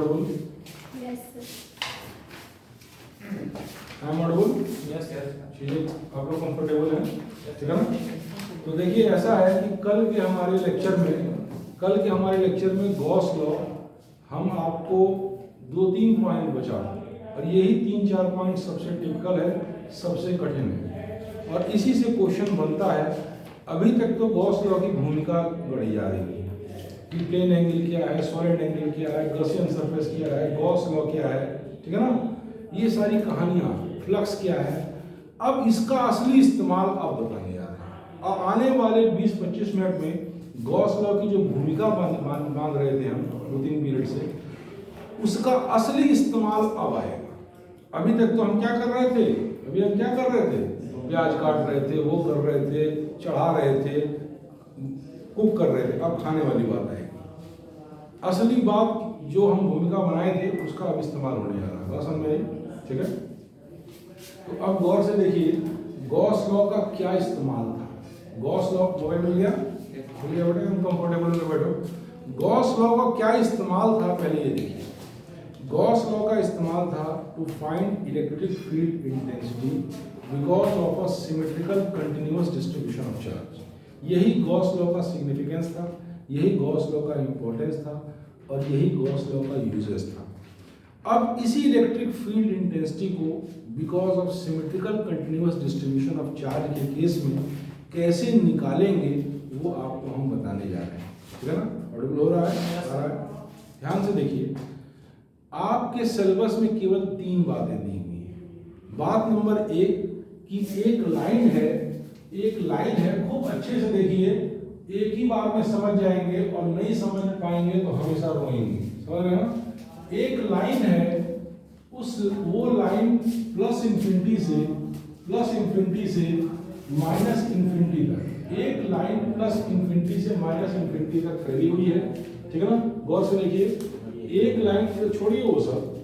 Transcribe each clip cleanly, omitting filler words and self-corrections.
Audible? Yes, sir. I am audible? Yes yes चीजें आप लोग कंफर्टेबल हैं, ठीक है ना? तो देखिए ऐसा है कि कल के हमारे लेक्चर में गॉस लॉ हम आपको 2-3 पॉइंट बचा, और यही 3-4 पॉइंट सबसे टिपिकल है, सबसे कठिन है, और इसी से क्वेश्चन बनता है। अभी तक तो गॉस लॉ की भूमिका गढ़ी जा रही है कि प्लेन एंगल क्या है, सॉलिड एंगल क्या है, गॉसियन सरफेस क्या है, गॉस लॉ क्या है, ठीक है ना? ये सारी कहानियाँ, फ्लक्स क्या है। अब इसका असली इस्तेमाल आप बताने जा रहे हैं। अब आने वाले 20-25 मिनट में गॉस लॉ की जो भूमिका मांग रहे थे हम 2-3 पीरियड से, उसका असली इस्तेमाल अब आएगा। अभी तक तो हम क्या कर रहे थे? प्याज काट रहे थे, वो कर रहे थे, चढ़ा रहे थे, कुक कर रहे थे। अब खाने वाली बात आएगी। असली बात जो हम भूमिका बनाए थे उसका अब इस्तेमाल होने जा रहा है। बात समझ में आई? ठीक है। तो अब गौर से देखिए गॉस लॉ का क्या इस्तेमाल था। गॉस लॉ मोबाइल मिल गया बेटे, हम कंफर्टेबल में बैठो। गॉस लॉ का क्या इस्तेमाल था पहले ये देखिए। गॉस लॉ का इस्तेमाल था to find electric field intensity because of a symmetrical continuous distribution of charge. यही गॉस लॉ का सिग्निफिकेंस था, यही गॉस लॉ का इंपॉर्टेंस था, और यही गॉस लॉ का यूजेस था। अब इसी इलेक्ट्रिक फील्ड इंटेंसिटी को because of symmetrical continuous distribution of charge के केस में कैसे निकालेंगे वो आपको हम बताने जा रहे हैं, ठीक है ना? ऑडिबल हो रहा है? ध्यान से देखिए, आपके सिलेबस में केवल 3 बातें दी हुई हैं। बात नंबर 1 कि एक लाइन है, खूब अच्छे से देखिए, एक ही बार में समझ जाएंगे और नहीं समझ पाएंगे तो हमेशा रोएंगे। समझ रहे हैं ना? एक लाइन है, वो लाइन प्लस इंफिनिटी से माइनस इंफिनिटी तक, एक लाइन प्लस इंफिनिटी से माइनस इंफिनिटी तक फैली हुई है, ठीक है ना? गौर से देखिए, एक लाइन छोड़िए वो सब,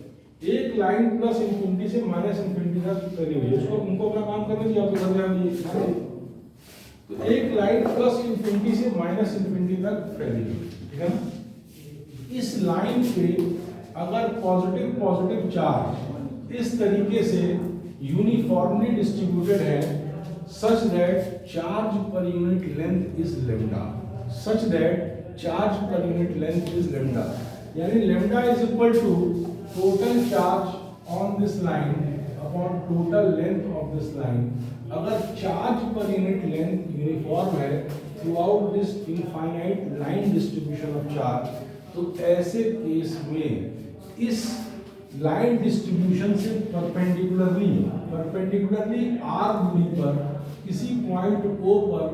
एक लाइन प्लस इंफिनिटी से माइनस इंफिनिटी तक फैली हुई है। उसको उनको अपना काम करने दीजिए, आप इधर ध्यान दीजिए। तो एक लाइन प्लस इंफिनिटी से माइनस इंफिनिटी तक फैली हुई, ठीक है ना? इस लाइन पे अगर पॉजिटिव चार्ज इस तरीके से यूनिफॉर्मली डिस्ट्रीब्यूटेड है such that charge per unit length is lambda, यानी lambda is equal to total charge on this line upon total length of this line. अगर charge per unit length uniform है throughout this infinite line distribution of charge, तो ऐसे case में इस line distribution से perpendicularly R दूरी पर किसी पॉइंट O पर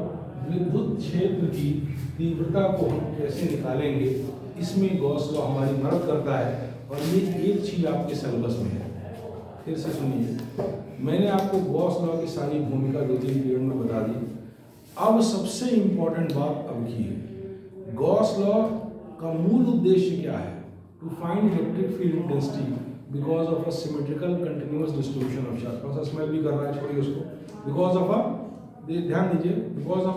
विद्युत क्षेत्र की तीव्रता को हम कैसे निकालेंगे, इसमें गॉस लॉ हमारी मदद करता है। और ये एक चीज आपके सिलेबस में है। फिर से सुनिए, मैंने आपको गॉस लॉ की सारी भूमिका 2-3 पीरियड में बता दी। अब सबसे इंपॉर्टेंट बात अब की है, गॉस लॉ का मूल उद्देश्य क्या है? To find electric field intensity because of a symmetrical continuous distribution of charge. थोड़ा सा स्मेल भी कर रहा है, छोड़िए उसको। Because of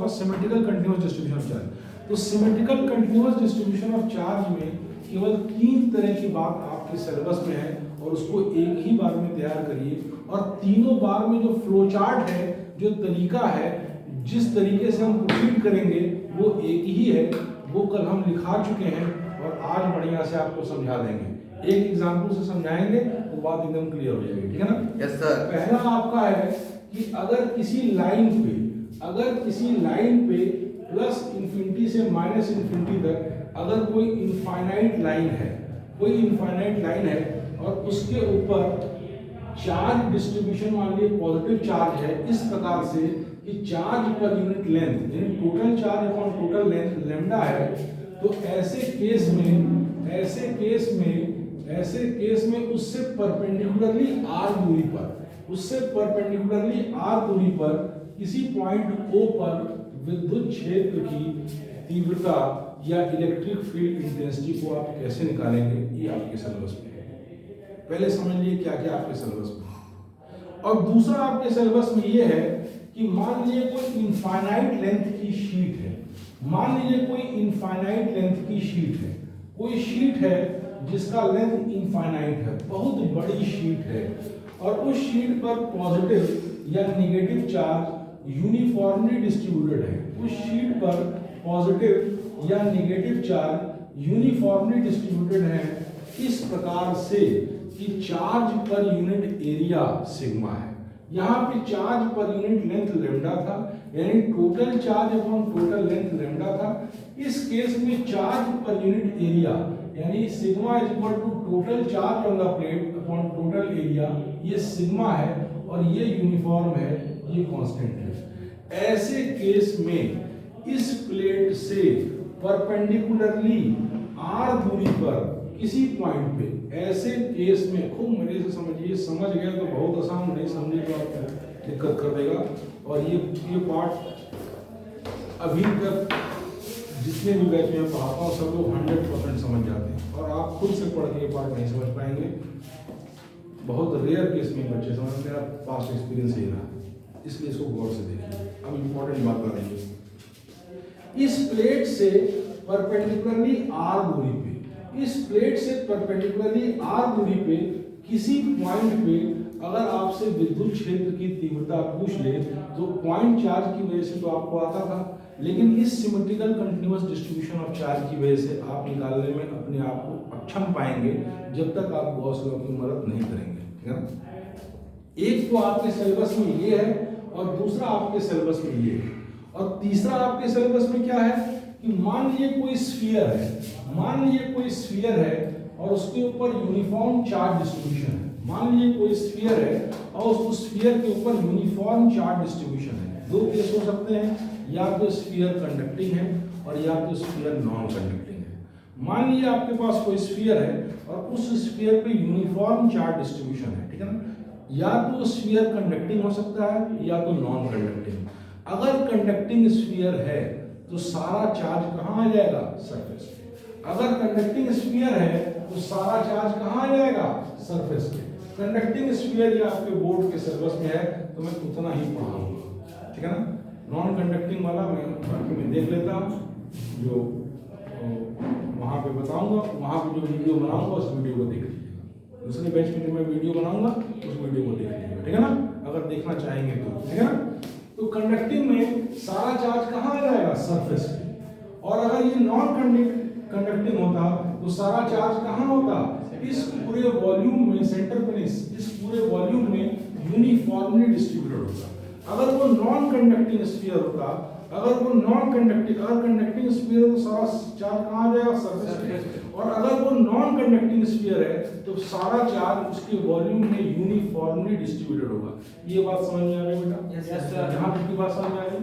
a symmetrical continuous distribution of charge. तो symmetrical continuous distribution of charge में केवल 3 तरह की बात आपके सिलेबस में है, और उसको एक ही बार में तैयार करिए। और तीनों बार में जो फ्लो चार्ट है, जो तरीका है, जिस तरीके से हम प्रोसीड करेंगे वो एक ही है। वो कल हम लिखा चुके हैं और आज बढ़िया से आपको समझा देंगे। एक एग्जाम्पल से समझाएंगे तो बात एकदम क्लियर हो जाएगी, ठीक है ना? Yes sir. पहला आपका है कि अगर किसी लाइन पे प्लस इंफिनिटी से माइनस इंफिनिटी तक अगर कोई इनफाइनाइट लाइन है और उसके ऊपर चार्ज डिस्ट्रीब्यूशन मान लीजिए पॉजिटिव चार्ज है इस प्रकार से कि चार्ज पर यूनिट लेंथ यानी total charge upon total length lambda है, तो ऐसे केस में उससे परपेंडिकुलरली आर दूरी पर किसी पॉइंट O पर विद्युत क्षेत्र की तीव्रता या इलेक्ट्रिक फील्ड इंटेंसिटी को आप कैसे निकालेंगे, ये आपके सिलेबस में है। पहले समझ लिए क्या क्या आपके सिलेबस में। और दूसरा आपके सिलेबस में ये है कि मान लीजिए कोई इनफाइनाइट लेंथ की शीट है, कोई शीट है जिसका लेंथ इनफाइनाइट है, बहुत बड़ी शीट है, और उस शीट पर पॉजिटिव या नेगेटिव चार्ज यूनिफॉर्मली डिस्ट्रीब्यूटेड है, उस शीट पर पॉजिटिव या नेगेटिव चार्ज यूनिफॉर्मली डिस्ट्रीब्यूटेड है इस प्रकार से कि charge per unit area sigma है। यहाँ पे charge per unit length lambda था, यानी total charge upon total length lambda था। इस केस में चार्ज पर यूनिट एरिया यानी sigma is equal to total charge on the plate upon total area, ये सिग्मा है और ये यूनिफॉर्म है, ये कांस्टेंट है। ऐसे केस में इस प्लेट से परपेंडिकुलरली r दूरी पर किसी पॉइंट पे, ऐसे केस में खूब मजे से समझिए, समझ गए तो बहुत आसान, नहीं समझे तो आपको दिक्कत कर देगा। और ये पार्ट अभी तक जितने भी बैच में पढ़ाता हूँ सब लोग 100% समझ जाते हैं, और आप खुद से पढ़ के ये पार्ट नहीं समझ पाएंगे। बहुत रेयर केस में बच्चे समझ, मेरा पास्ट एक्सपीरियंस ही रहा, इसलिए इसको गौर से देखिए। अब इम्पोर्टेंट बात आ रही है, इस प्लेट से परपेंडिकुलरली r दूरी पे, इस प्लेट से परपेंडिकुलरली r दूरी पे किसी पॉइंट पे अगर आपसे विद्युत क्षेत्र की तीव्रता पूछ ले तो पॉइंट चार्ज की वजह से तो आपको आता था, लेकिन इस symmetrical continuous distribution of charge की वजह से आप निकालने में अपने आप को अक्षम पाएंगे जब तक आप गॉस लॉ की मदद नहीं करेंगे, ठीक है ना। एक तो आपके सिलेबस में ये है और दूसरा आपके सिलेबस में ये है, और तीसरा आपके सिलेबस में क्या है कि मान लीजिए कोई स्फीयर है, मान लीजिए कोई स्फीयर है और उसके ऊपर यूनिफॉर्म चार्ज डिस्ट्रीब्यूशन है, मान लीजिए कोई स्फीयर है और उस स्फीयर के ऊपर यूनिफॉर्म चार्ज डिस्ट्रीब्यूशन है। दो केस हो सकते हैं, या तो स्फीयर कंडक्टिंग है और या तो स्फीयर नॉन कंडक्टिंग है। मान लीजिए आपके पास कोई स्फीयर है और उस स्फीयर पे यूनिफॉर्म चार्ज डिस्ट्रीब्यूशन है, ठीक है ना। या तो स्फीयर कंडक्टिंग हो सकता है या तो नॉन कंडक्टिंग। अगर कंडक्टिंग स्फीयर है तो सारा चार्ज कहाँ आ जाएगा, सरफेस पे। अगर कंडक्टिंग स्फीयर है तो सारा चार्ज कहाँ आ जाएगा, सरफेस पे। कंडक्टिंग स्फीयर या आपके बोर्ड के सिलेबस में है तो मैं उतना ही पढ़ाऊंगा, ठीक है ना। नॉन कंडक्टिंग वाला मैं देख लेता हूँ, जो वहाँ पे बताऊंगा, वहाँ पे जो वीडियो बनाऊंगा उस वीडियो को देख लीजिएगा। दूसरे बैच में जो मैं वीडियो बनाऊंगा उस वीडियो को देख लीजिएगा, ठीक है ना, अगर देखना चाहेंगे तो, ठीक है ना। तो कंडक्टिंग में सारा चार्ज कहाँ आ जाएगा, सरफेस पे। और अगर ये नॉन कंडक्टिंग होता तो सारा चार्ज कहाँ होता, इस पूरे वॉल्यूम में, सेंटर पे, इस पूरे वॉल्यूम में यूनिफॉर्मली डिस्ट्रीब्यूटेड होता। अगर वो नॉन कंडक्टिंग स्फीयर होता, अगर वो नॉन कंडक्टिंग, अगर कंडक्टिंग स्फीयर तो सारा चार्ज कहाँ आ जाएगा, सरफेस पे। और अगर वो नॉन कंडक्टिंग स्फीयर है तो सारा चार्ज उसके वॉल्यूम में यूनिफॉर्मली डिस्ट्रीब्यूटेड होगा। ये बात समझ में आ गई बेटा? Yes sir. यहाँ तक की बात समझ में आ गई?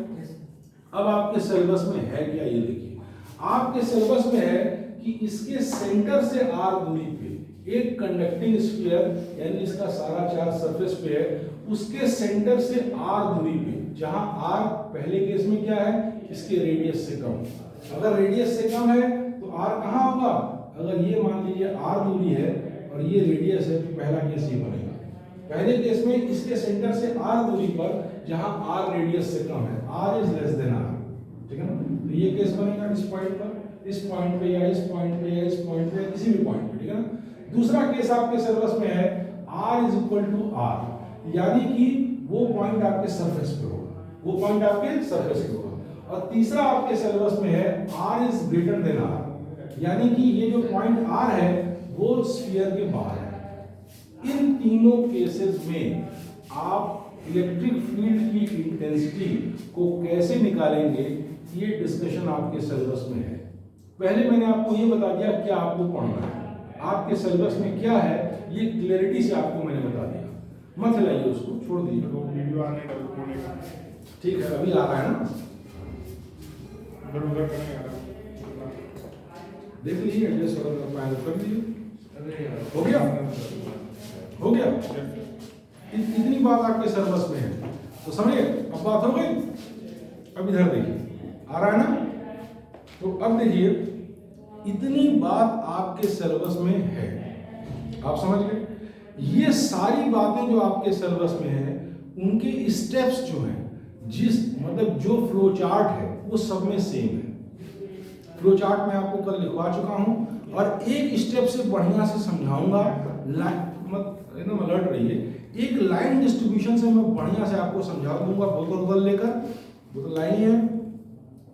अब आपके सिलेबस में है क्या, ये देखिए। आपके सिलेबस में है कि इसके सेंटर से r दूरी पे एक कंडक्टिंग स्फीयर, यानी इसका सारा चार्ज सरफेस पे है, उसके सेंटर से r दूरी पे, जहां r पहले केस में क्या है, इसके रेडियस से कम। अगर रेडियस से कम है तो r कहाँ होगा, अगर ये मान लीजिए r दूरी है और ये रेडियस है तो पहला केस ये बनेगा। पहले केस में इसके सेंटर से r दूरी पर, जहां r रेडियस से कम है, r is less than r, ठीक है ना, तो ये केस बनेगा इस पॉइंट पर, इस पॉइंट पे या इस पॉइंट पे या इस पॉइंट पे, किसी भी पॉइंट पे, ठीक है ना। दूसरा केस आपके सिलेबस में है r is equal to r, यानी कि वो पॉइंट आपके सरफेस पे होगा, वो पॉइंट आपके सरफेस पे होगा। और तीसरा आपके सिलेबस में है r is greater than r, यानी कि ये जो पॉइंट r है वो स्फीयर के बाहर है। इन तीनों केसेस में आप इलेक्ट्रिक फील्ड की इंटेंसिटी को कैसे निकालेंगे, ये डिस्कशन आपके सिलेबस में है। पहले मैंने आपको ये बता दिया क्या आपको पढ़ना है, आपके सिलेबस में क्या है ये क्लैरिटी से आपको मैंने बता दिया। मत लाइए उसको, छोड़ दीजिए, वीडियो आने का होने का, ठीक है, अभी आ रहा है ना, इधर उधर करने का, देख लीजिए एडजस्ट कर पाए तो कर लीजिए। हो गया, हो गया, इतनी बात आपके सिलेबस में है तो समझिए। अब बात हो गई, अब इधर देखिए, आ रहा है ना। तो अब देखिए, इतनी बात आपके सिलेबस में है, आप समझ गए। ये सारी बातें जो आपके सिलेबस में है, उनके स्टेप्स जो हैं, जिस मतलब जो फ्लो चार्ट है वो सब में सेम है। फ्लो चार्ट मैं आपको कल लिखवा चुका हूं, और एक स्टेप से बढ़िया से समझाऊंगा। मत एकदम अलर्ट रहिए। एक लाइन डिस्ट्रीब्यूशन से मैं बढ़िया से आपको समझा दूंगा, बोतल लेकर, बोतल लाइन है,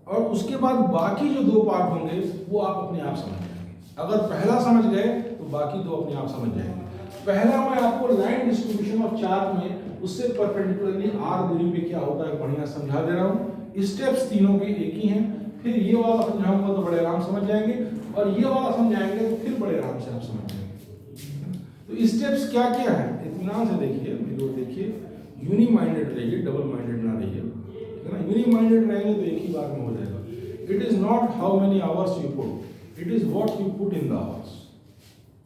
और उसके बाद बाकी जो दो पार्ट होंगे वो आप अपने आप समझ जाएंगे। अगर पहला समझ गए तो बाकी दो अपने आप समझ जाएंगे। पहला मैं आपको लाइन डिस्ट्रीब्यूशन ऑफ चार्ज में उससे परपेंडिकुलरली आर दूरी पे क्या होता है बढ़िया समझा दे रहा हूँ। स्टेप्स तीनों के एक ही हैं। फिर ये वाला समझाऊंगा तो बड़े आराम समझ जाएंगे, और ये वाला समझाएंगे तो फिर बड़े आराम से आप समझ जाएंगे। तो स्टेप्स क्या क्या है इत्मीनान से देखिए, मेरे देखिए, यूनी माइंडेड रहिए, डबल माइंडेड ना रहिए, ठीक है ना। यूनी माइंडेड रहेंगे तो एक ही बार में हो जाएगा। It is not how many hours you put, it is what you put in the hours,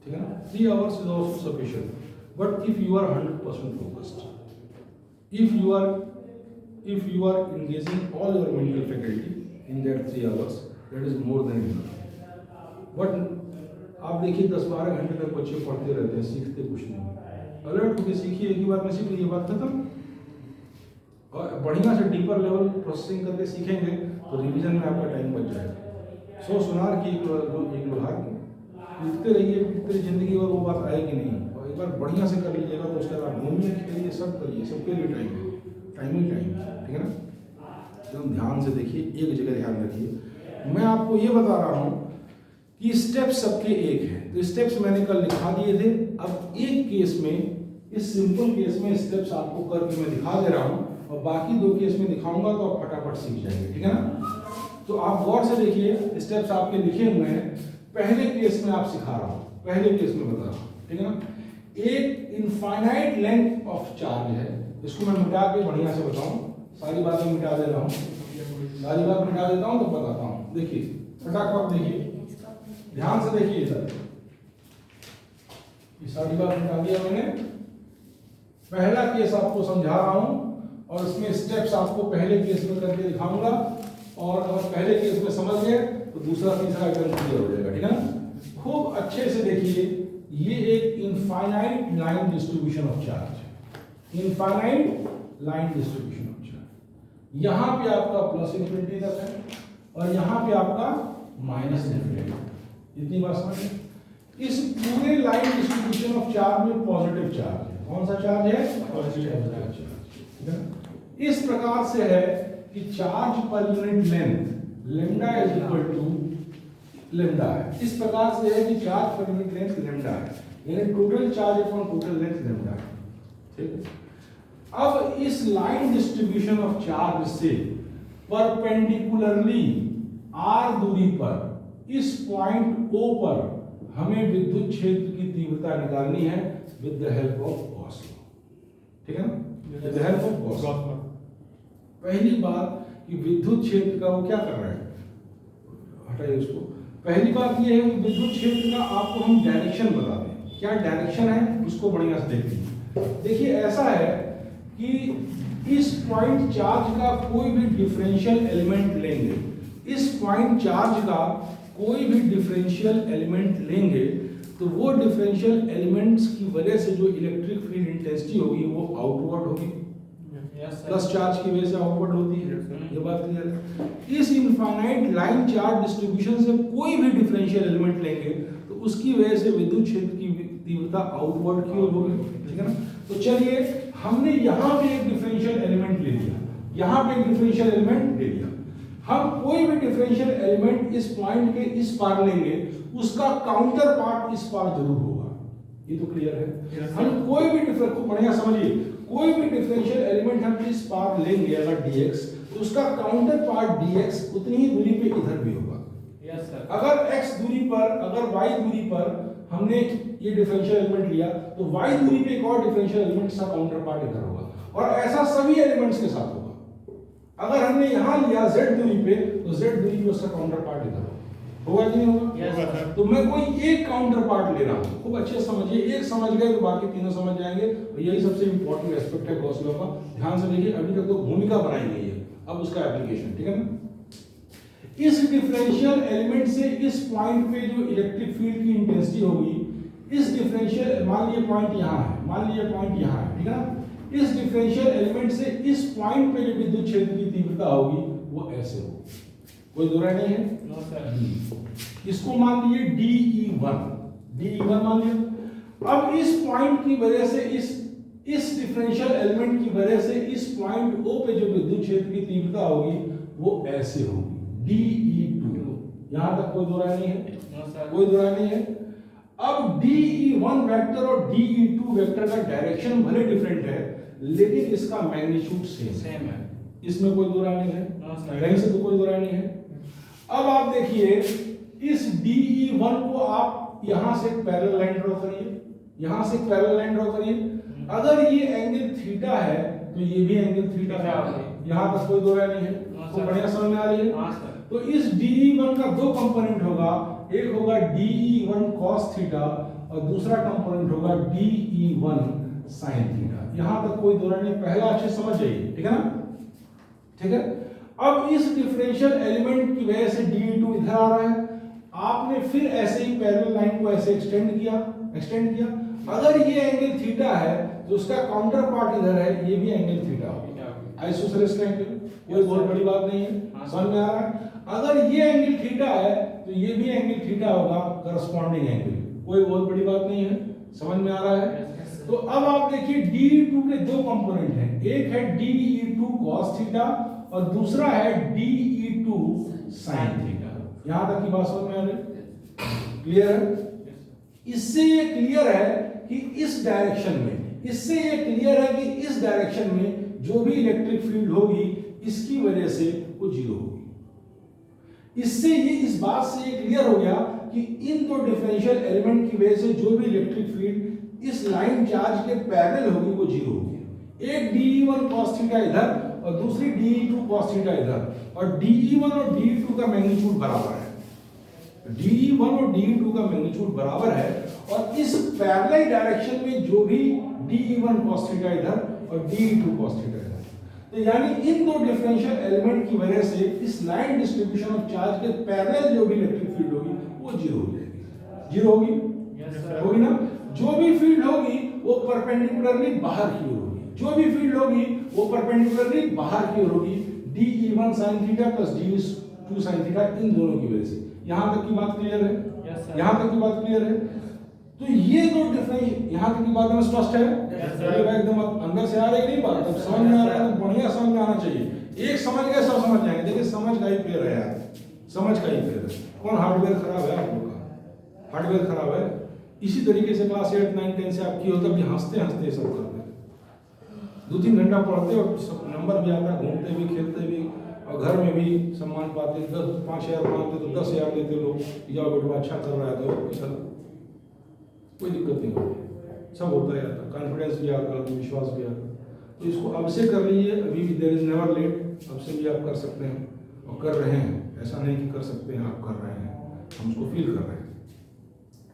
ठीक है ना। 3 hours is also sufficient, but if you are 100% focused, if you are engaging all your mental faculty in that 3 hours, that is more than enough. But आप देखिए 10-12 घंटे तक बच्चे पढ़ते रहते हैं, सीखते कुछ नहीं। अलर्ट होकर सीखिए, एक ही बार में सीख लीजिए, बात खत्म। और बढ़िया से डीपर लेवल प्रोसेसिंग करके सीखेंगे तो रिवीजन में आपका टाइम बच जाएगा। 100 सुनार की एक लोहार की, पीटते रहिए जिंदगी और वो बात आएगी नहीं। और एक बार बढ़िया से कर लीजिएगा तो उसके बाद घूमिए, खेलिए, सब करिए, सबके लिए टाइम है, टाइम ही टाइम, ठीक है ना। एकदम ध्यान से देखिए, एक जगह ध्यान रखिए। मैं आपको ये बता रहा हूँ कि स्टेप्स सबके एक हैं। तो स्टेप्स मैंने कल लिखा दिए थे। अब एक केस में, इस सिंपल केस में स्टेप्स आपको करके मैं दिखा दे रहा हूँ, और बाकी दो केस में दिखाऊंगा तो आप फटाफट सीख जाएंगे, ठीक है ना। तो आप गौर से देखिए, स्टेप्स आपके लिखे हुए हैं। पहले केस में आप सिखा रहा हूं, पहले केस में बता रहा हूं, ठीक है ना। एक इनफाइनाइट लेंथ ऑफ चार्ज है, इसको मैं मिटा के बढ़िया से बताऊं, सारी बातें मिटा दे रहा हूं, सारी बात मिटा देता हूं तो बताता हूं। देखिए फटाफट देखिए, ध्यान से देखिए इधर, ये सारी बात मिटा दिया मैंने। पहला केस आपको समझा रहा हूं और इसमें स्टेप्स आपको पहले केस में करके दिखाऊंगा, और अगर पहले केस में समझ गए तो दूसरा तीसरा एकदम क्लियर हो जाएगा, ठीक है ना। खूब अच्छे से देखिए, ये एक infinite line distribution of charge, infinite line distribution of charge. यहां पे आपका प्लस इन्फिनिटी तक है और यहां पे आपका माइनस इन्फिनिटी। इतनी बात समझ। इस पूरे लाइन डिस्ट्रीब्यूशन ऑफ चार्ज में पॉजिटिव चार्ज है। कौन सा चार्ज है? पॉजिटिव चार्ज, ठीक है। इस प्रकार से है कि charge per unit length lambda is equal to lambda है। इस प्रकार से है कि charge per unit length lambda है, यानी total charge upon total length lambda है, ठीक है। अब इस लाइन डिस्ट्रीब्यूशन ऑफ चार्ज से परपेंडिकुलरली आर दूरी पर इस पॉइंट ओ पर हमें विद्युत क्षेत्र की तीव्रता निकालनी है with the help of Gauss law, ठीक है ना, with the help of Gauss law. पहली बात कि विद्युत क्षेत्र का वो क्या कर रहा है, हटाइए उसको। पहली बात ये है कि विद्युत क्षेत्र का आपको हम डायरेक्शन बताते हैं। क्या डायरेक्शन है उसको बढ़िया से देख लीजिए। देखिए ऐसा है कि इस पॉइंट चार्ज का कोई भी डिफरेंशियल एलिमेंट लेंगे, इस पॉइंट चार्ज का कोई भी डिफरेंशियल एलिमेंट लेंगे तो वो डिफरेंशियल एलिमेंट्स की वजह से जो इलेक्ट्रिक फील्ड इंटेंसिटी होगी वो आउटवर्ड होगी, प्लस चार्ज की वजह से आउटवर्ड होती है। ये बात क्लियर है। इस इनफाइनाइट लाइन चार्ज डिस्ट्रीब्यूशन से कोई भी डिफरेंशियल एलिमेंट लेंगे तो उसकी वजह से विद्युत क्षेत्र की तीव्रता आउटवर्ड की ओर होगी, ठीक है ना। तो चलिए हमने यहाँ पे एक डिफरेंशियल एलिमेंट ले लिया, यहाँ पे एक डिफरेंशियल एलिमेंट ले लिया। हम कोई भी डिफरेंशियल एलिमेंट इस पॉइंट के इस पार लेंगे, उसका काउंटर पार्ट इस पार जरूर होगा। ये तो क्लियर है। हम कोई भी डिफरेंस, बढ़िया समझिए, कोई भी डिफरेंशियल एलिमेंट हम इस पार लेंगे अगर dx, तो उसका काउंटर पार्ट dx उतनी ही दूरी पे इधर भी होगा। Yes sir. अगर x दूरी पर, अगर y दूरी पर हमने ये डिफरेंशियल एलिमेंट लिया तो y दूरी पे एक और डिफरेंशियल एलिमेंट का काउंटर पार्ट इधर होगा, और ऐसा सभी एलिमेंट्स के साथ होगा। अगर हमने यहाँ लिया z दूरी पे तो z दूरी पे उसका काउंटर पार्ट इधर होगा कि नहीं होगा? yes, तो मैं कोई एक काउंटर पार्ट ले रहा हूँ, खूब अच्छे से समझिए। एक समझ गए तो बाकी तीनों समझ जाएंगे, और यही सबसे इंपॉर्टेंट एस्पेक्ट है गॉस लॉ का। ध्यान से देखिए, अभी तक तो भूमिका बनाई गई है, अब उसका एप्लीकेशन, ठीक है ना। इस डिफरेंशियल एलिमेंट से इस पॉइंट पे जो इलेक्ट्रिक फील्ड की इंटेंसिटी होगी, इस डिफरेंशियल, मान लीजिए पॉइंट यहाँ है, मान लीजिए पॉइंट यहाँ है, ठीक है ना। इस डिफरेंशियल एलिमेंट से इस पॉइंट पे जो विद्युत क्षेत्र की तीव्रता होगी वो ऐसे होगी। कोई दो राय नहीं है? No sir. इसको मान लीजिए DE1 मान लिया। अब इस पॉइंट की वजह से इस डिफरेंशियल एलिमेंट की वजह से इस पॉइंट O पे जो विद्युत क्षेत्र की तीव्रता होगी वो ऐसे होगी DE2। यहां तक कोई दो राय नहीं है, कोई दो राय नहीं है। अब DE1 वेक्टर और DE2 वेक्टर का डायरेक्शन भले डिफरेंट है लेकिन इसका मैग्नीट्यूड सेम है, इसमें कोई दो राय नहीं है, कहीं से तो कोई दो राय नहीं है। अब आप देखिए इस DE1 को आप यहां से एक पैरेलल लाइन ड्रॉ करिए, यहां से एक पैरेलल लाइन ड्रॉ करिए। अगर ये एंगल थीटा है तो ये भी एंगल थीटा है, यहां तक कोई दो राय नहीं है, तो बढ़िया समझ में आ रही है। तो इस DE1 का दो कंपोनेंट होगा, एक होगा DE1 cos थीटा और दूसरा कंपोनेंट होगा DE1 sin थीटा। यहां तक कोई दो राय नहीं, पहला अच्छे समझ जाइए, ठीक है ना, ठीक है। अब इस डिफरेंशियल एलिमेंट की वजह से DE2 इधर आ रहा है, आपने फिर ऐसे ही पैरेलल लाइन को ऐसे एक्सटेंड किया। अगर ये एंगल थीटा है तो उसका काउंटर पार्ट इधर है, ये भी एंगल थीटा होगा, आइसोसेलेस का एंगल, कोई बहुत बड़ी बात नहीं है, समझ में आ रहा है। अगर ये एंगल थीटा है तो ये भी एंगल थीटा होगा, करस्पॉन्डिंग एंगल, कोई बहुत बड़ी बात नहीं है, समझ में आ रहा है। तो अब आप देखिए DE2 के दो कंपोनेंट हैं, एक है DE2 cos थीटा और दूसरा है DE2 sin थीटा। यहां तक की बात समझ में आ रही, क्लियर है। इससे ये क्लियर है कि इस डायरेक्शन में, इससे ये क्लियर है कि इस डायरेक्शन में जो भी इलेक्ट्रिक फील्ड होगी इसकी वजह से वो जीरो होगी। इससे ये इस बात से ये क्लियर हो गया कि इन दो डिफरेंशियल एलिमेंट की वजह से जो भी इलेक्ट्रिक फील्ड इस लाइन चार्ज के पैरेलल होगी वो जीरो होगी। एक DE1 cos थीटा इधर और दूसरी DE2 cos थीटा इधर, और DE1 और DE2 का मैग्नीट्यूड बराबर है, DE1 और DE2 का मैग्नीट्यूड बराबर है। और इस पैरेलल डायरेक्शन में जो भी DE1 cos थीटा इधर और DE2 cos थीटा इधर, तो यानी इन दो डिफरेंशियल एलिमेंट की वजह से इस लाइन डिस्ट्रीब्यूशन ऑफ चार्ज के पैरेलल जो भी इलेक्ट्रिक फील्ड होगी वो जीरो हो जाएगी, जीरो होगी, होगी ना। जो भी फील्ड होगी वो परपेंडिकुलरली बाहर की ओर होगी, जो भी फील्ड होगी वो परपेंडिकुलरली बाहर की ओर होगी, DE1 sin theta plus DE2 sin theta, इन दोनों की वजह से। यहां तक की बात क्लियर है, यहां तक की बात क्लियर है। तो ये दो डिफरेंस, यहां तक की बात में स्पष्ट है, एकदम अंदर से आ रही नहीं बात, जब समझ में आ रहा है तो बढ़िया समझ में आना चाहिए। एक समझ गए सब समझ जाएंगे, देखिए समझ का ही पेड़ है यार, समझ का ही पेड़ है। कौन हार्डवेयर खराब है आप लोग का, हार्डवेयर खराब है। इसी तरीके से क्लास 8 9 10 से आपकी होता भी हंसते हंसते सब करते, 2-3 घंटा पढ़ते और नंबर भी आता, घूमते भी खेलते भी और घर में भी सम्मान पाते, 5,000 मांगते तो 10,000 देते लोग, जाओ बेटा अच्छा कर रहा है तो चलो, कोई दिक्कत नहीं होती, सब होता है, कॉन्फिडेंस भी आता, विश्वास भी आता। तो इसको अब से कर लीजिए, अभी भी देयर इज नेवर लेट, अब से भी आप कर सकते हैं और कर रहे हैं, ऐसा नहीं कि कर सकते हैं, आप कर रहे हैं, हम उसको फील कर रहे हैं।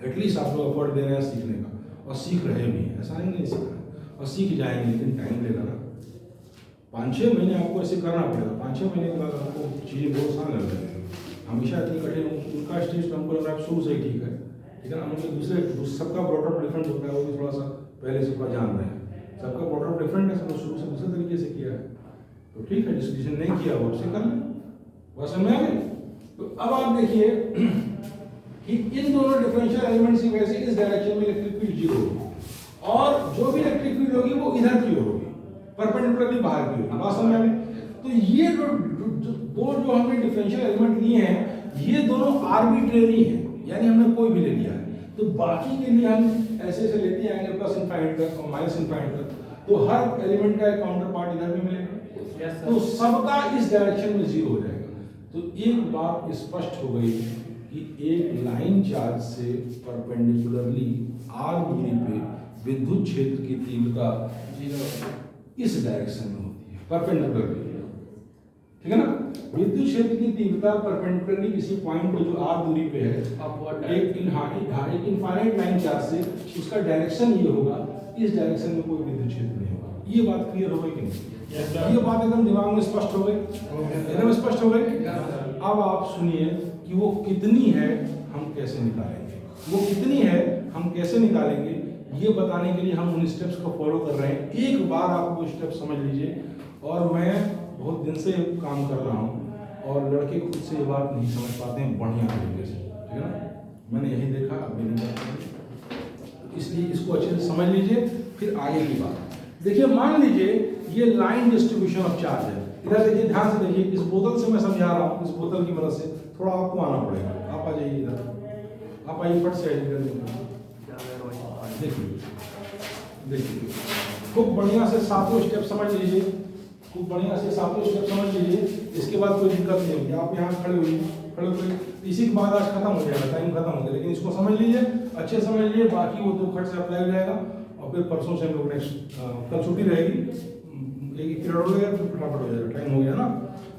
एटलीस्ट आप लोग एफर्ट दे रहे हैं सीखने का और सीख रहे भी हैं, ऐसा नहीं सीख रहे और सीख जाएंगे, लेकिन टाइम लेगा ना, 5-6 महीने आपको ऐसे करना पड़ेगा, 5-6 महीने के बाद आपको चीज़ें बहुत आसान लग जाएंगी। हमेशा इतनी कठिन, उनका स्टेज तो हमको लग रहा है शुरू से ही ठीक है, लेकिन हम उनके दूसरे सबका ब्रॉडअप डिफरेंट होता है, वो भी थोड़ा सा पहले से थोड़ा जान रहे हैं, सबका ब्रॉडअप डिफरेंट है, सब शुरू से दूसरे तरीके से किया है, तो ठीक है, जिसने नहीं किया वो उससे कर लें, वह समझ में आ गई। तो अब आप देखिए कि इन दोनों डिफरेंशियल एलिमेंट्स की वजह से इस डायरेक्शन में इलेक्ट्रिक फील्ड जीरो होगी और जो भी इलेक्ट्रिक फील्ड होगी वो इधर की ओर होगी, परपेंडिकुलरली बाहर की ओर, बात समझ में। तो ये दो जो हमने डिफरेंशियल एलिमेंट लिए हैं ये दोनों आर्बिट्रेरी हैं, यानी हमने कोई भी ले लिया है, तो बाकी के लिए हम ऐसे ऐसे लेते आएंगे प्लस इनफाइनाइट तक और माइनस इनफाइनाइट तक, तो हर एलिमेंट का एक काउंटर पार्ट इधर भी मिलेगा, तो सबका इस डायरेक्शन में जीरो हो जाएगा। तो एक बात स्पष्ट हो गई कि एक लाइन चार्ज से परपेंडिकुलरली r दूरी पे विद्युत क्षेत्र की तीव्रता इस डायरेक्शन में होती है, परपेंडिकुलरली, ठीक है ना। विद्युत क्षेत्र की तीव्रता परपेंडिकुलरली किसी पॉइंट पे जो r दूरी पे है, एक इनफाइनाइट लाइन चार्ज से, उसका डायरेक्शन ये होगा, इस डायरेक्शन में कोई विद्युत क्षेत्र नहीं होगा। ये बात क्लियर हो गई कि नहीं? ये बात एकदम दिमाग में स्पष्ट हो गई, एकदम स्पष्ट हो गई। अब आप सुनिए कि वो कितनी है हम कैसे निकालेंगे, वो कितनी है हम कैसे निकालेंगे, ये बताने के लिए हम उन स्टेप्स को फॉलो कर रहे हैं। एक बार आप वो स्टेप समझ लीजिए, और मैं बहुत दिन से काम कर रहा हूँ और लड़के खुद से ये बात नहीं समझ पाते हैं बढ़िया तरीके से। ठीक है ना, मैंने यही देखा, अब मैंने देखा, इसलिए इसको अच्छे से समझ लीजिए। फिर आगे की बात देखिए, मान लीजिए ये लाइन डिस्ट्रीब्यूशन ऑफ चार्ज है। इधर देखिए, ध्यान से देखिए, इस बोतल से मैं समझा रहा हूँ, इस बोतल की मदद से थोड़ा आपको आना पड़ेगा। आप आ जाइए इधर, आप आइए, फट से आइए इधर। देखिए देखिए, खूब बढ़िया से सातों स्टेप समझ लीजिए, खूब बढ़िया से सातों स्टेप समझ लीजिए। इसके बाद कोई दिक्कत नहीं होगी। आप यहाँ खड़े होइए, खड़े होइए, इसी के बाद आज खत्म हो जाएगा, टाइम खत्म हो गया, लेकिन इसको समझ लीजिए, अच्छे समझ लीजिए, बाकी वो तो खट से अप्लाई हो जाएगा। और फिर परसों से हम लोग नेक्स्ट, कल छुट्टी रहेगी, एक पीरियड हो गया, फिर फटाफट हो जाएगा, टाइम हो गया ना।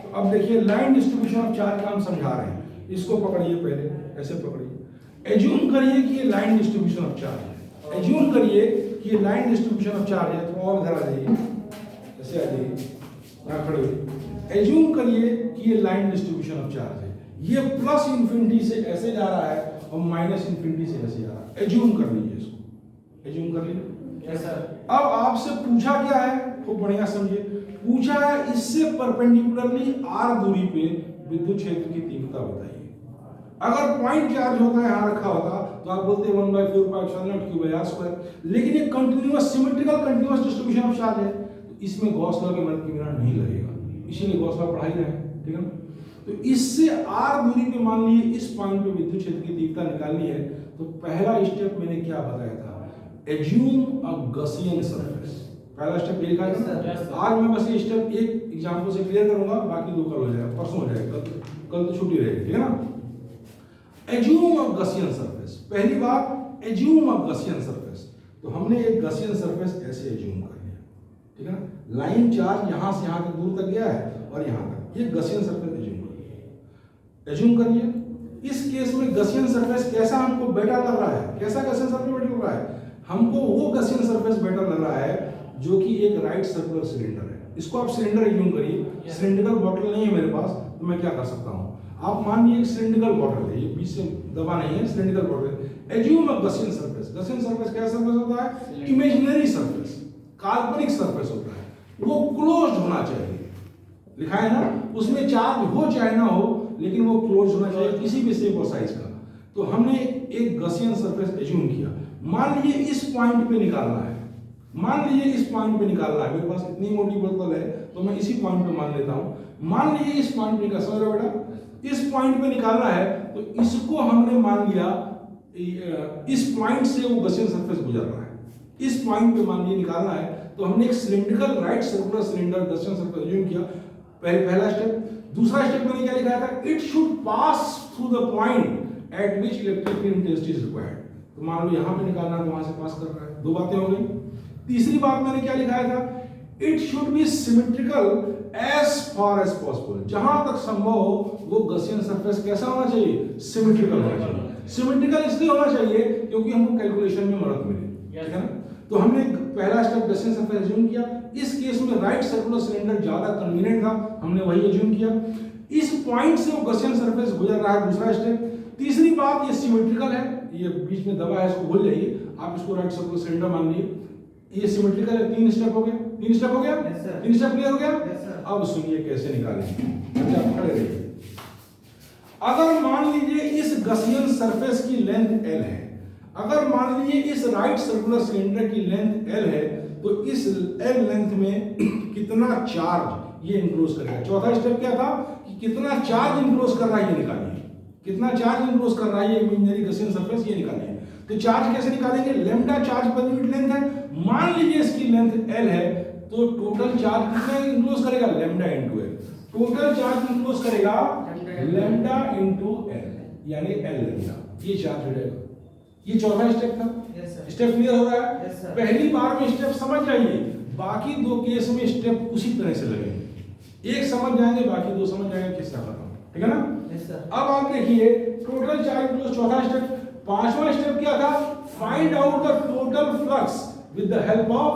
तो अब देखिए, लाइन डिस्ट्रीब्यूशन ऑफ चार्ज का हम समझा रहे हैं। इसको पकड़िए, पहले ऐसे पकड़िए, एज्यूम करिए कि ये लाइन डिस्ट्रीब्यूशन ऑफ चार्ज है। एज्यूम करिए कि ये लाइन डिस्ट्रीब्यूशन ऑफ चार्ज है। तो और इधर आ जाइए, ऐसे आ जाइए, यहाँ खड़े हुए, एज्यूम करिए कि ये लाइन डिस्ट्रीब्यूशन ऑफ चार्ज है। ये प्लस इन्फिनिटी से ऐसे जा रहा है और माइनस इन्फिनिटी से ऐसे जा रहा है। एज्यूम कर लीजिए इसको, एज्यूम कर लीजिए। Yes sir. अब आपसे पूछा क्या है, खूब बढ़िया समझिए, पूछा है इससे परपेंडिकुलरली r दूरी पे विद्युत क्षेत्र की तीव्रता बताइए। अगर पॉइंट चार्ज होता है, यहाँ रखा होता, तो आप बोलते 1/4π/0 लेकिन ये continuous symmetrical continuous distribution of charge है, तो इसमें गॉस लॉ के मदद के बिना नहीं लगेगा, इसीलिए गॉस लॉ पढ़ा ही रहे हैं, ठीक है ना। तो इससे r दूरी पे मान लीजिए इस पॉइंट पे विद्युत क्षेत्र की तीव्रता निकालनी है। तो पहला स्टेप मैंने क्या बताया था, एज्यूम अ गॉसियन सरफेस। पहला स्टेप ये लिखा है ना। आज मैं बस ये स्टेप एक एग्जांपल से क्लियर करूंगा, बाकी दो कल हो जाएगा, परसों हो जाएगा, कल तो छुट्टी रहेगी, ठीक है ना। एज्यूम अ गॉसियन सरफेस, पहली बात एज्यूम अ गॉसियन सरफेस। तो हमने एक गॉसियन सरफेस ऐसे एज्यूम कर लिया, ठीक है ना। लाइन चार्ज यहां से यहां तक दूर तक गया है और यहां तक, ये गॉसियन सरफेस एज्यूम करिए। इस केस में गॉसियन सरफेस कैसा हमको बेटर लग रहा है, कैसा गॉसियन सरफेस बेटर लग रहा है, हमको वो गॉसियन सरफेस बेटर लग रहा है जो कि एक राइट सर्कुलर सिलेंडर है। इसको आप सिलेंडर एज्यूम करिए। सिलेंड्रिकल बॉटल नहीं है मेरे पास, तो मैं क्या कर सकता हूं, आप मान लीजिए एक सिलेंड्रिकल बॉटल है, ये बीच से दबा नहीं है, सिलेंड्रिकल बॉटल। एज्यूम अ गॉसियन सरफेस। गॉसियन सरफेस कैसा सरफेस होता है, इमेजिनरी सरफेस, काल्पनिक सरफेस होता है, वो क्लोज्ड होना चाहिए, लिखा है ना, उसमें चार्ज हो चाहे ना हो, लेकिन वो क्लोज होना चाहिए किसी भी शेप और साइज का। तो हमने एक गॉसियन सरफेस एज्यूम किया। मान लीजिए इस पॉइंट पे निकालना है, मान लीजिए इस पॉइंट पे निकालना है, मेरे पास इतनी मोटी बोतल है तो मैं इसी पॉइंट पे मान लेता हूं। मान लीजिए इस पॉइंट पे, समझ रहे हो बेटा, इस पॉइंट पे निकालना है, तो इसको हमने मान लिया, इस पॉइंट से वो गॉसियन सरफेस गुजर रहा है, इस पॉइंट पे मान लीजिए निकालना है, तो हमने एक cylindrical right circular cylinder Gaussian surface assume किया। पहला स्टेप। दूसरा स्टेप मैंने क्या लिखा था, it should pass through the point eight which electric field intensity is required. तो मान लो यहां पे निकालना है, तो वहां से पास कर रहा है, दो बातें हो गई। तीसरी बात मैंने क्या लिखा था, it should be symmetrical as far as possible. जहां तक संभव हो वो गॉसियन सरफेस कैसा होना चाहिए, सिमेट्रिकल होना चाहिए। सिमेट्रिकल इसलिए होना चाहिए क्योंकि हमको कैलकुलेशन में मदद मिले, ठीक है ना। तो हमने पहला स्टेप गॉसियन सरफेस एज्यूम किया। इस केस में राइट सर्कुलर सिलेंडर ज्यादा कन्वीनियंट था, हमने वही एज्यूम किया। इस पॉइंट से वो गॉसियन सरफेस गुजर रहा है, दूसरा स्टेप। तीसरी बात, ये सिमेट्रिकल है, ये बीच में दबा है, इसको भूल जाइए, आप इसको राइट सर्कुलर सिलेंडर मान लीजिए, ये सिमेट्रिकल है। तीन स्टेप हो गया, तीन स्टेप हो गया, तीन स्टेप क्लियर हो गया। अब सुनिए कैसे निकालेंगे, अच्छा खड़े रहिए। अगर मान लीजिए इस गॉसियन सरफेस की लेंथ L है, अगर मान लीजिए इस राइट सर्कुलर सिलेंडर की लेंथ L है, तो इस L लेंथ में कितना चार्ज ये इंक्लोज करेगा। चौथा स्टेप क्या था कि कितना चार्ज इंक्लोज कर रहा है ये निकालिए, कितना चार्ज इंक्लोज कर रहा है ये इमेजिनरी गॉसियन सरफेस, ये निकालिए। तो चार्ज कैसे निकालेंगे, lambda charge per unit length है, मान लीजिए इसकी लेंथ L है, तो टोटल चार्ज कितना इंक्लोज करेगा, lambda into L। Total charge enclose करेगा लैम्डा इनटू L, यानी L लैम्डा, ये चार्ज हो जाएगा। ये चौथा स्टेप था। स्टेप क्लियर हो रहा है। पहली बार में स्टेप समझ जाइए, बाकी दो केस में स्टेप उसी तरह से लगेंगे, एक समझ जाएंगे, बाकी दो समझ जाएंगे, किसका खत्म, ठीक है ना। अब आप देखिए टोटल चार्ज इंक्लोज, चौथा स्टेप। पांचवा स्टेप क्या था, find out the total flux with the help of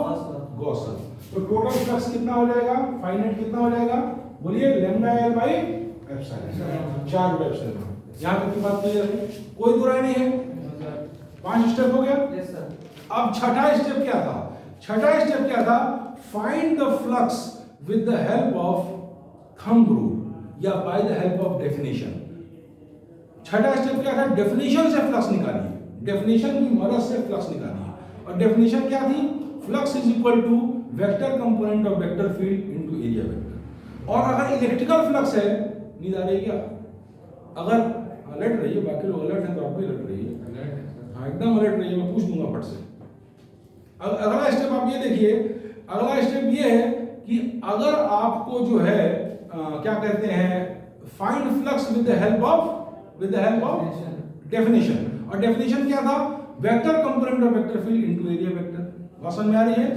Gauss law. तो टोटल फ्लक्स कितना हो जाएगा, फाइनाइट कितना हो जाएगा, बोलिए lambda L by epsilon, charge by epsilon. यहां तक की बात क्लियर है, कोई बुराई नहीं है। 5 स्टेप हो गया। अब छठा स्टेप क्या था, छठा स्टेप क्या था, find the flux with the help of thumb rule या by the help of definition. छठा स्टेप क्या था, डेफिनेशन से फ्लक्स निकालिए, डेफिनेशन की मदद से फ्लक्स निकालिए। और डेफिनेशन क्या थी, flux is equal to vector component of vector field into area vector. और अगर इलेक्ट्रिकल फ्लक्स है, नींद आ रही है क्या, अगर अलर्ट रहिए, बाकी लोग अलर्ट हैं तो आप भी अलर्ट रहिए, हाँ एकदम अलर्ट रहिए, मैं पूछ दूंगा फट से। अगला स्टेप आप ये देखिए, अगला स्टेप ये है कि अगर आपको जो है क्या कहते हैं, find flux with the help of definition. और डेफिनेशन क्या था, vector component of vector field into area vector. बात समझ में आ रही है।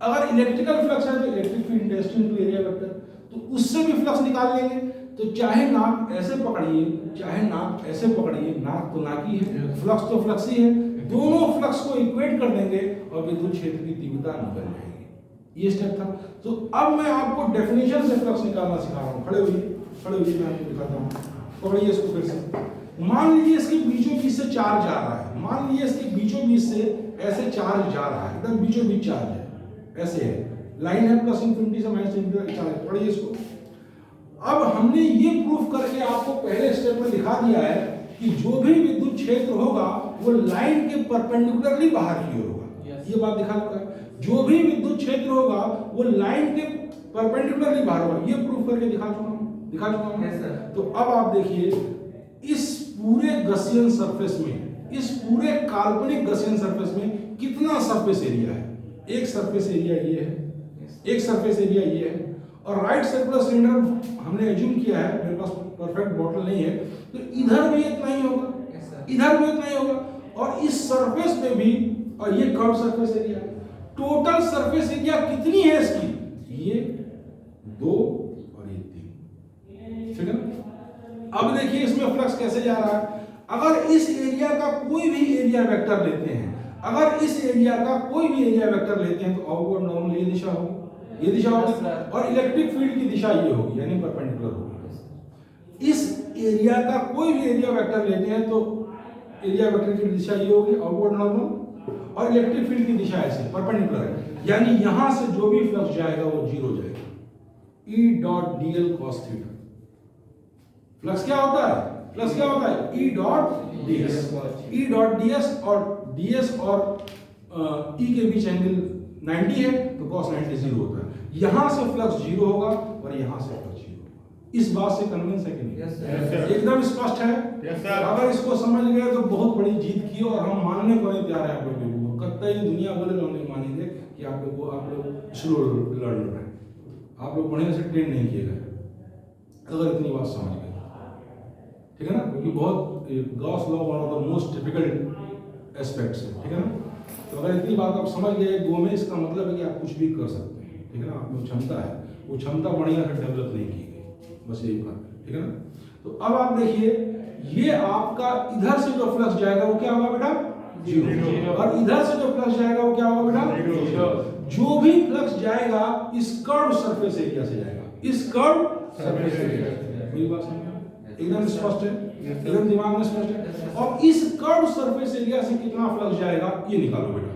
अगर इलेक्ट्रिकल फ्लक्स है तो electric field intensity into area vector, तो उससे भी फ्लक्स निकाल लेंगे। तो चाहे नाक ऐसे पकड़िए, चाहे नाक ऐसे पकड़िए, नाक तो नाक ही है, फ्लक्स तो फ्लक्स ही है, दोनों फ्लक्स को इक्वेट कर देंगे और विद्युत क्षेत्र की तीव्रता निकल जाएगी। ये स्टेप था। तो अब मैं आपको डेफिनेशन से फ्लक्स निकालना सिखा रहा हूँ। खड़े होइए, मैं आपको दिखाता हूँ। पकड़िए इसको फिर से। मान लीजिए इसके बीचों बीच से चार्ज आ रहा है, मान लीजिए इसके बीचों बीच से ऐसे चार्ज जा रहा है, एकदम बीचों बीच चार्ज है, ऐसे है, लाइन है प्लस इंफिनिटी से माइनस इंफिनिटी चार्ज। पढ़िए इसको। अब हमने ये प्रूफ करके आपको पहले स्टेप में दिखा दिया है कि जो भी विद्युत क्षेत्र होगा वो लाइन के परपेंडिकुलरली बाहर की ओर होगा। ये बात दिखा चुका है। जो भी विद्युत क्षेत्र होगा वो लाइन के परपेंडिकुलरली बाहर होगा, ये प्रूफ करके दिखा चुका हूं। तो अब आप देखिए, इस पूरे गॉसियन सरफेस में, इस पूरे काल्पनिक गॉसियन सरफेस में कितना सरफेस एरिया है। एक सरफेस एरिया ये है, एक सरफेस एरिया ये है, और राइट सर्कुलर सिलेंडर हमने एज्यूम किया है, मेरे पास परफेक्ट बॉटल नहीं है, तो इधर भी इतना ही होगा, इधर भी उतना ही होगा, और इस सरफेस पे भी, और ये curve surface area. Total surface area कितनी है इसकी, ये 2 और ये 3, ठीक है ना। अब देखिए इसमें फ्लक्स कैसे जा रहा है। अगर इस एरिया का कोई भी एरिया वेक्टर लेते हैं, अगर इस एरिया का कोई भी एरिया वेक्टर लेते हैं, तो आउटवर्ड नॉर्मल ये दिशा होगी, ये दिशा होगी, और इलेक्ट्रिक फील्ड की दिशा ये होगी, यानी परपेंडिकुलर होगी। इस एरिया का कोई भी एरिया वेक्टर लेते हैं तो एरिया वेक्टर की दिशा ये होगी, आउटवर्ड नॉर्मल, और इलेक्ट्रिक फील्ड की दिशा ऐसे परपेंडिकुलर है, यानी यहां से जो भी फ्लक्स जाएगा वो 0 जाएगा। E dot dl cos theta. Flux क्या होता है, फ्लक्स क्या होता है, E dot ds, E dot ds, और ds और E के बीच एंगल 90 है, तो cos 90 0 होता है। यहां से फ्लक्स 0 होगा और यहां से फ्लक्स 0 होगा। इस बात से कन्विंस है कि नहीं? yes, एकदम स्पष्ट है। yes, अगर इसको समझ गए तो बहुत बड़ी जीत की, और हम मानने को नहीं तैयार है आप लोगों को। कतई दुनिया भर लोग नहीं मानेंगे कि आप लोग स्लो लर्नर हैं, आप लोग पढ़ने से ट्रेन नहीं किए गए, अगर इतनी बात समझ गए, ठीक है ना। क्योंकि बहुत Gauss law one of the most difficult aspects है, ठीक है ना। तो अगर इतनी बात आप समझ गए 2 में, इसका मतलब है कि आप कुछ भी कर सकते हैं, ठीक है ना। आप में क्षमता है, वो क्षमता बढ़िया से डेवलप नहीं की गई, बस यही बात है, ठीक है ना। तो अब आप देखिए, ये आपका इधर से जो फ्लक्स जाएगा वो क्या होगा बेटा, 0, और इधर से जो फ्लक्स जाएगा वो क्या होगा बेटा, 0। जो भी फ्लक्स जाएगा इस कर्व सरफेस एरिया से जाएगा, इस कर्व सरफेस एरिया। मेरी बात समझ एकदम स्पष्ट है, एकदम दिमाग में स्पष्ट है। और इस कर्व सरफेस एरिया से कितना फ्लक्स जाएगा ये निकालो बेटा।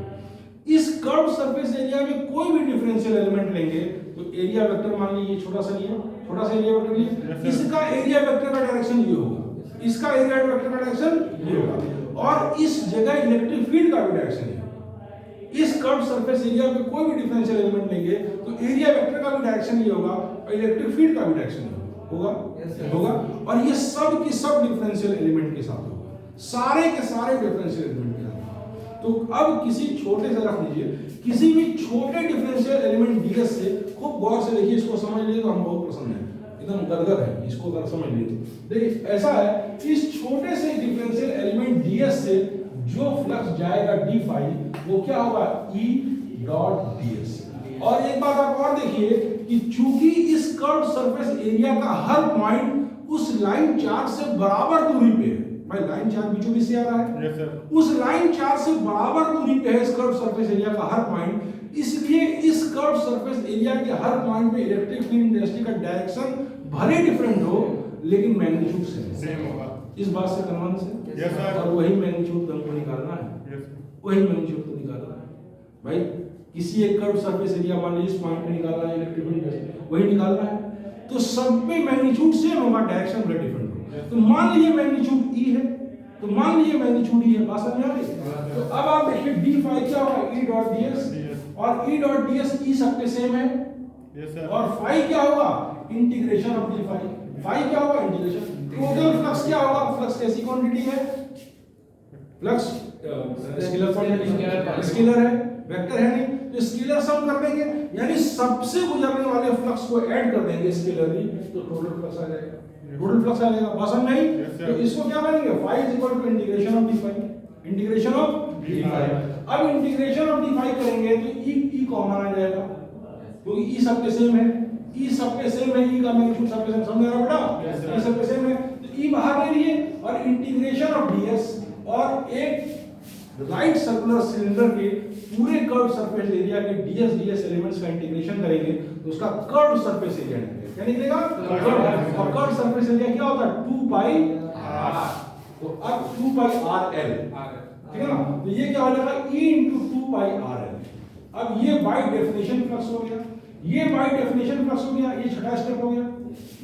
इस कर्व सरफेस एरिया में कोई भी डिफरेंशियल एलिमेंट लेंगे तो एरिया वेक्टर, मान लीजिए छोटा सा लिए, छोटा सा एरिया वेक्टर लिए, इसका एरिया वेक्टर का डायरेक्शन ये होगा, इसका एरिया वेक्टर का डायरेक्शन ये होगा, और इस जगह इलेक्ट्रिक फील्ड का भी डायरेक्शन ये होगा। इस कर्व सरफेस एरिया में कोई भी डिफरेंशियल एलिमेंट लेंगे तो एरिया वेक्टर का भी डायरेक्शन ये होगा और इलेक्ट्रिक फील्ड का भी डायरेक्शन होगा, होगा, और ये सब की सब डिफरेंशियल एलिमेंट के साथ होगा, सारे के सारे डिफरेंशियल एलिमेंट के साथ। तो अब किसी छोटे से रख लीजिए, किसी भी छोटे डिफरेंशियल एलिमेंट ds से, खूब गौर से देखिए, इसको समझ लिए तो हम बहुत पसंद है, एकदम गदगद है, इसको अगर समझ लिए तो देखिए ऐसा है, इस छोटे से डिफरेंशियल एलिमेंट ds से जो फ्लक्स जाएगा d फाई, वो क्या होगा, E डॉट ds। और एक बात आप और देखिए कि चूंकि इस कर्व सरफेस एरिया का हर पॉइंट उस लाइन चार्ज से बराबर दूरी पे है, भाई लाइन चार्ज बीचों बीच से आ रहा है, yes, उस लाइन चार्ज से बराबर दूरी पे है इस कर्व सरफेस एरिया का हर पॉइंट, इसलिए इस कर्व सरफेस एरिया के हर पॉइंट पे इलेक्ट्रिक फील्ड इंटेंसिटी का डायरेक्शन भले डिफरेंट हो लेकिन मैग्नीट्यूड सेम होगा। इस बात से कन्विंस है, yes, और वही मैग्नीट्यूड हमको निकालना है, yes, वही मैग्नीट्यूड को निकालना है भाई। किसी एक कर्व सरफेस एरिया मान लीजिए इस पॉइंट पे निकालना है इलेक्ट्रिक फील्ड, वही निकालना है, तो सब में मैग्नीट्यूड सेम होगा, डायरेक्शन भले डिफरेंट होगा। तो मान लीजिए मैग्नीट्यूड ई है, तो मान लीजिए मैग्नीट्यूड ई है, बात समझ आ रही? तो अब आप देखिए डी फाई क्या होगा, ई डॉट डीएस, और ई डॉट डीएस ई सबके सेम है, और फाई क्या होगा, integration of d phi, phi क्या होगा, इंटीग्रेशन। टोटल फ्लक्स क्या होगा, फ्लक्स कैसी क्वांटिटी है, फ्लक्स स्केलर क्वांटिटी, स्केलर है, वेक्टर है नहीं, तो स्केलर सम कर देंगे, यानी सबसे गुजरने वाले फ्लक्स को ऐड कर देंगे स्केलरली, तो टोटल फ्लक्स आ जाएगा, टोटल फ्लक्स आ जाएगा, बात समझ आई? तो इसको क्या करेंगे, phi is equal to integration of d phi, integration of d phi. अब इंटीग्रेशन ऑफ डी फाई करेंगे तो ई कॉमन आ जाएगा, क्योंकि ई सबके सेम है, ई सबके सेम है, ई का मैग्नीट्यूड सबके सेम, समझ रहा बेटा, ई सबके सेम है, तो ई बाहर ले लिए, और इंटीग्रेशन ऑफ डीएस, और एक राइट सर्कुलर सिलेंडर के पूरे कर्व सरफेस एरिया के डीएस एलिमेंट्स का इंटीग्रेशन करेंगे तो उसका कर्व सरफेस एरिया निकलेगा, क्या निकलेगा, कर्व, और कर्व सरफेस एरिया क्या होता है, 2 पाई r, तो अब 2 पाई r l, ठीक है ना, तो ये क्या हो जाएगा, e into 2 पाई r l। अब ये बाय डेफिनेशन फ्लक्स हो गया, ये बाय डेफिनेशन फ्लक्स हो गया, ये छठा स्टेप हो गया।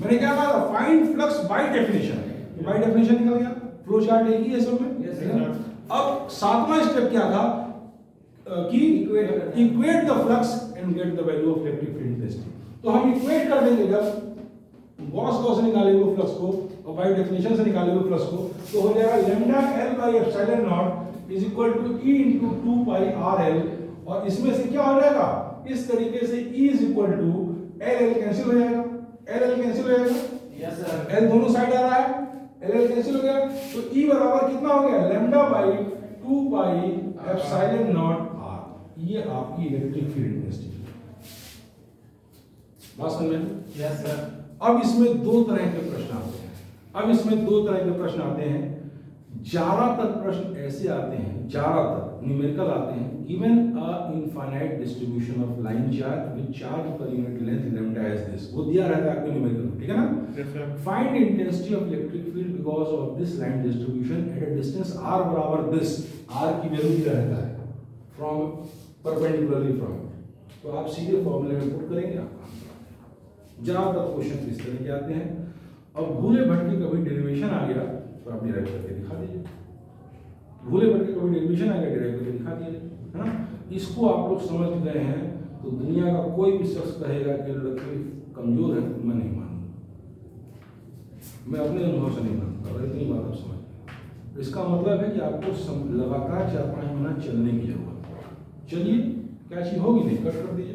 मैंने क्या कहा, फाइंड फ्लक्स बाय डेफिनेशन, तो बाय डेफिनेशन निकल गया, फ्लो चार्ट एक ही है सब में। अब सातवां स्टेप क्या था कि equate the flux and get the value of electric field intensity, तो हम इक्वेट कर देंगे, जब गॉस लॉ से निकाले हुए फ्लक्स को और बाय डेफिनेशन से निकाले हुए फ्लक्स को, तो हो जाएगा lambda l by epsilon naught is equal to e into 2 pi rl, और इसमें से क्या हो जाएगा, इस तरीके से E is equal to LL cancel हो जाएगा, LL कैंसिल हो जाएगा, यस सर, L दोनों साइड आ रहा है, LL कैंसिल हो गया, तो E बराबर कितना हो गया, lambda by 2 pi epsilon not r, ये आपकी इलेक्ट्रिक फील्ड इंटेंसिटी, बात समझ में? Yes sir. अब इसमें दो तरह के प्रश्न आते हैं, ज्यादातर प्रश्न ऐसे आते हैं, ज्यादातर न्यूमेरिकल आते हैं, given a infinite distribution of line charge with charge per unit length lambda as this, वो दिया रहता है आपको न्यूमेरिकल, ठीक है ना, find intensity of electric field because of this line distribution at a distance r बराबर this, r की वैल्यू दिया रहता है from perpendicularly from, तो आप सीधे फॉर्मूले में पुट करेंगे, आपका ज्यादातर क्वेश्चन इस तरह के आते हैं। अब भूले भटके कभी डेरिवेशन आ गया तो आप डिराइव करके दिखा दीजिए, भूले भटके कभी डेरिवेशन आ गया डिराइव करके दिखा दीजिए, है ना, इसको आप लोग समझ गए हैं तो दुनिया का कोई भी शख्स कहेगा कि लड़के कमजोर है, मैं नहीं मानूंगा, मैं अपने अनुभव से नहीं मानूंगा, अगर इतनी बात आप समझ गए। इसका मतलब है कि आपको लगातार 4-5 महीना चलने की जरूरत है। चलिए, क्या चीज होगी नहीं, कट कर दीजिए।